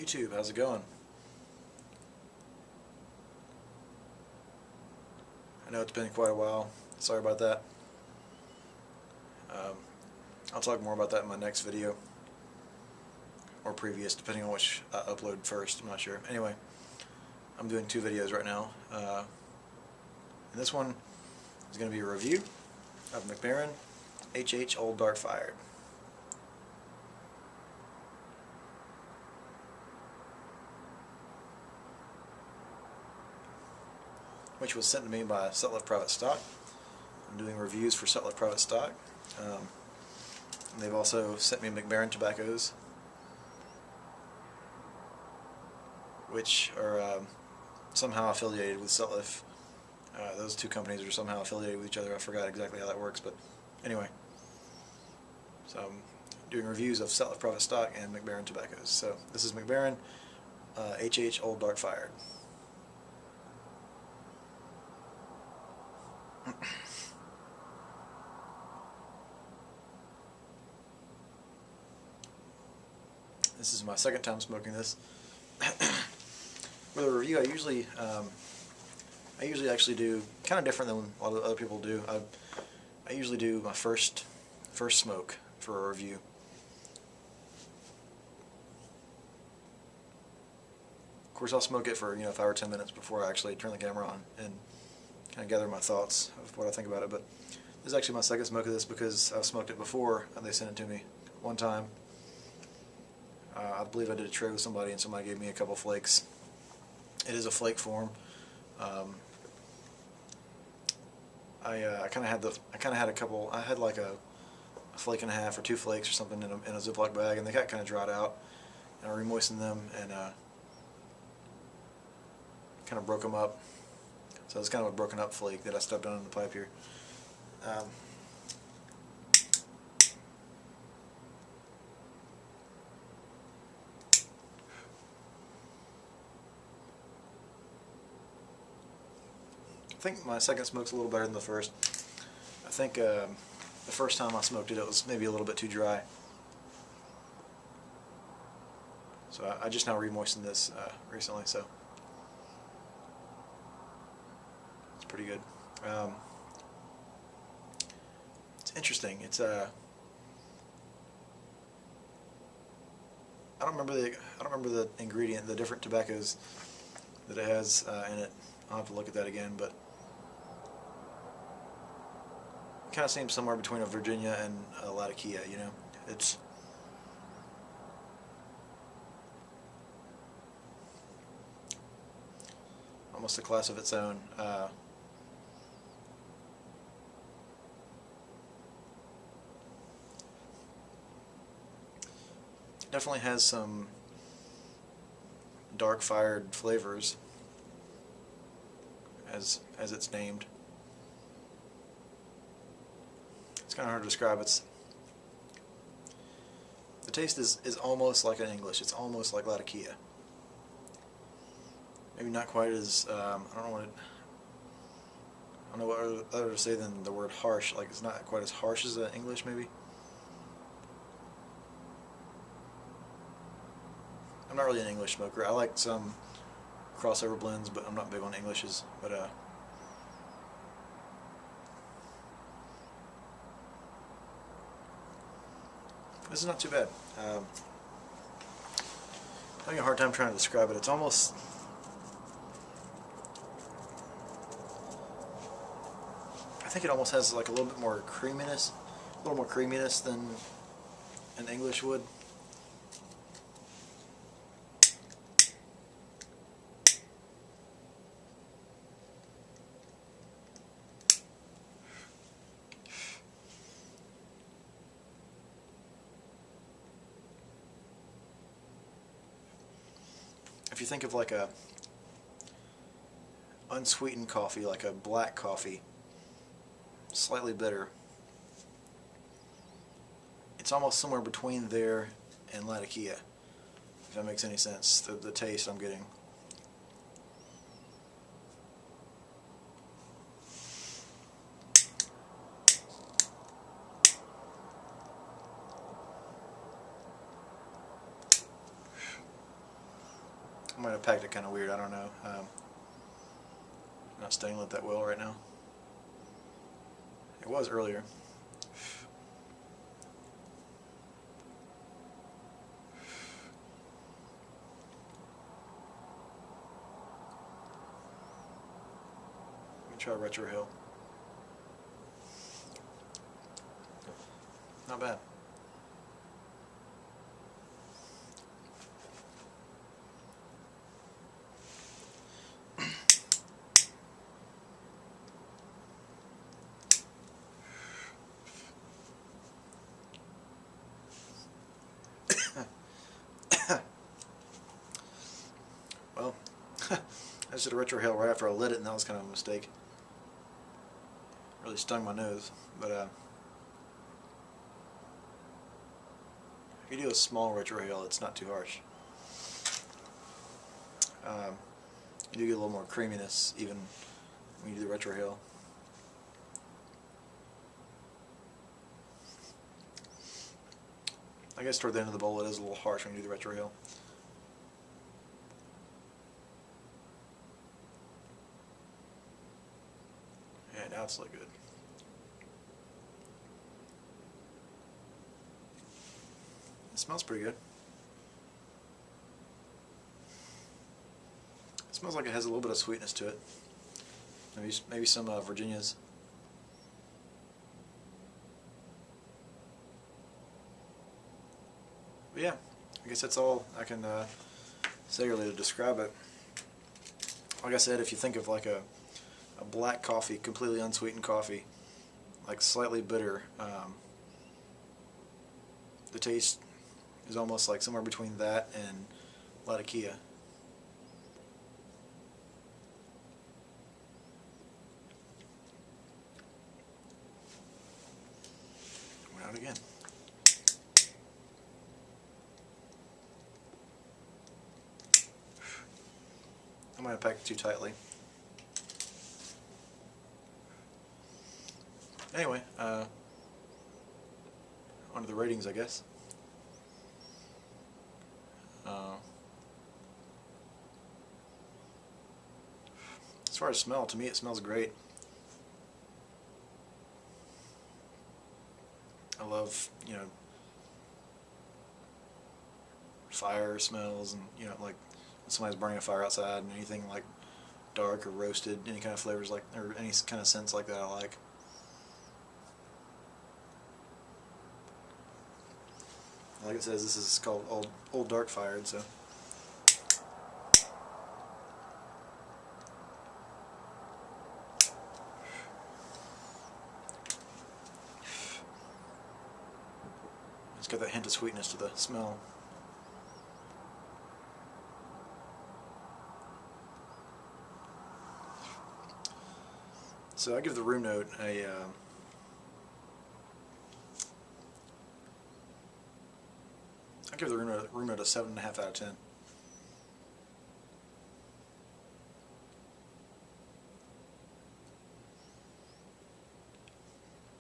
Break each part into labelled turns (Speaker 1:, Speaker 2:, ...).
Speaker 1: YouTube, how's it going? I know it's been quite a while. Sorry about that. I'll talk more about that in my next video. Or previous, depending on which I upload first. I'm not sure. Anyway, I'm doing two videos right now. And this one is going to be a review of Baren HH Old Dark Fired. Which was sent to me by Set Private Stock. I'm doing reviews for Set Private Stock. And they've also sent me Baren tobaccos, which are somehow affiliated with Setlif. Those two companies are somehow affiliated with each other. I forgot exactly how that works, but anyway. So I'm doing reviews of Setlif Private Stock and Baren tobaccos. So this is Baren HH Old Dark Fired. This is my second time smoking this. With a review, I usually actually do kind of different than a lot of other people do. I usually do my first smoke for a review. Of course, I'll smoke it for 5 or 10 minutes before I actually turn the camera on and kind of gather my thoughts of what I think about it. But this is actually my second smoke of this because I've smoked it before and they sent it to me one time. I believe I did a trade with somebody and somebody gave me a couple flakes. It is a flake form. I kind of had a couple. I had like a flake and a half or 2 flakes or something in a Ziploc bag, and they got kind of dried out. And I remoistened them and kind of broke them up. So it's kind of a broken up flake that I stubbed on in the pipe here. I think my second smoke's a little better than the first. I think the first time I smoked it, it was maybe a little bit too dry. So I just now remoistened this recently, so it's pretty good. It's interesting. It's I don't remember the ingredient, the different tobaccos that it has in it. I'll have to look at that again, but it kind of seems somewhere between a Virginia and a Latakia, It's almost a class of its own. It definitely has some dark fired flavors, as it's named. It's kind of hard to describe. The taste is almost like an English. It's almost like Latakia. Maybe not quite as I don't know what other to say than the word harsh. Like, it's not quite as harsh as an English, maybe. I'm not really an English smoker. I like some crossover blends, but I'm not big on Englishes. But this is not too bad. I'm having a hard time trying to describe it. It's almost, I think it almost has like a little bit more creaminess, than an English would. If you think of like a unsweetened coffee, like a black coffee, slightly bitter, it's almost somewhere between there and Latakia, if that makes any sense, the taste I'm getting. might have packed it kind of weird, I don't know. Not staying lit that well right now. It was earlier. Let me try Retro Hill. Not bad. Well, I just did a Retro Hill right after I lit it, and that was kind of a mistake. Really stung my nose, but if you do a small Retro Hill, it's not too harsh. You do get a little more creaminess even when you do the Retro Hill. I guess toward the end of the bowl it is a little harsh when you do the Retro Hill. Yeah, now it's like good. It smells pretty good. It smells like it has a little bit of sweetness to it. Maybe some Virginias. But yeah, I guess that's all I can say really to describe it. Like I said, if you think of like a black coffee, completely unsweetened coffee, like slightly bitter, the taste is almost like somewhere between that and Latakia. Went out again. I might have packed it too tightly. Anyway, on to the ratings, I guess. As far as smell, to me it smells great. I love, fire smells, and like when somebody's burning a fire outside, and anything like dark or roasted, any kind of flavors like, or any kind of scents like that I like. Like it says, this is called Old Dark Fired, so. It's got that hint of sweetness to the smell. So I give the room note a I give the room note a 7.5 out of 10.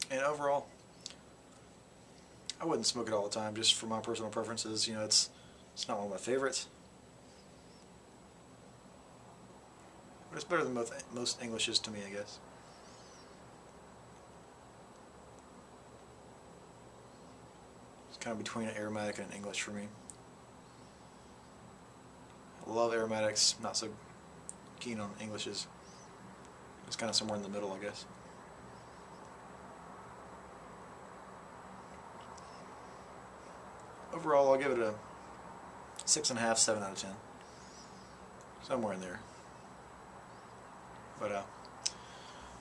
Speaker 1: And overall, I wouldn't smoke it all the time, just for my personal preferences. It's not one of my favorites, but it's better than most Englishes to me, I guess. It's kind of between an aromatic and an English for me. I love aromatics, not so keen on Englishes. It's kind of somewhere in the middle, I guess. Overall, I'll give it a 6.5, 7 out of 10. Somewhere in there. But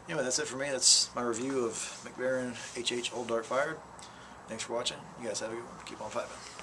Speaker 1: anyway, that's it for me. That's my review of Baren HH Old Dark Fired. Thanks for watching. You guys have a good one. Keep on piping.